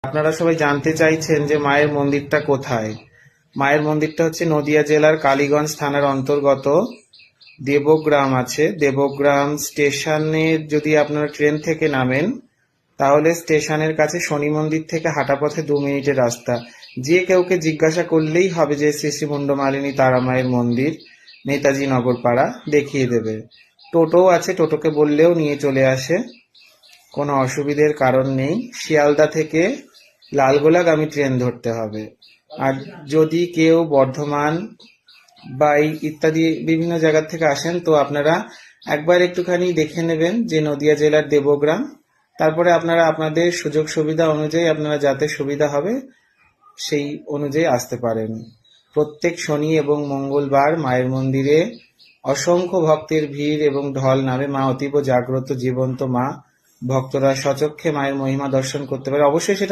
আপনারা সবাই জানতে চাইছেন যে মায়ের মন্দিরটা কোথায়। মায়ের মন্দিরটা হচ্ছে নদিয়া জেলার কালীগঞ্জ থানার অন্তর্গত দেবগ্রাম আছে। দেবগ্রাম স্টেশনে যদি আপনারা ট্রেন থেকে নামেন তাহলে স্টেশনের কাছে শনি মন্দির থেকে হাঁটা পথে 2 মিনিটের রাস্তা। যে কাউকে জিজ্ঞাসা করলেই হবে যে শ্রী শ্রী মুন্ডমালিনী তারা মায়ের মন্দির, নেতাজি নগর পাড়া, দেখিয়ে দেবে। টোটো আছে, টোটোকে বললেও নিয়ে চলে আসে, কোনো অসুবিধের কারণ নেই। শিয়ালদা থেকে লালগোলাগামী ট্রেন ধরতে হবে। আর যদি কেউ বর্ধমান বা ইত্যাদি বিভিন্ন জায়গা থেকে আসেন তো আপনারা একবার একটুখানি দেখে নেবেন যে নদিয়া জেলার দেবগ্রাম, তারপরে আপনারা আপনাদের সুযোগ সুবিধা অনুযায়ী আপনারা যাতে সুবিধা হবে সেই অনুযায়ী আসতে পারেন। প্রত্যেক শনি এবং মঙ্গলবার মায়ের মন্দিরে অসংখ্য ভক্তের ভিড় এবং ঢল নামে। মা অতীব জাগ্রত, জীবন্ত মা। ভক্তরা সচক্ষে মায়ের মহিমা দর্শন করতে পারে। অবশ্যই সেটা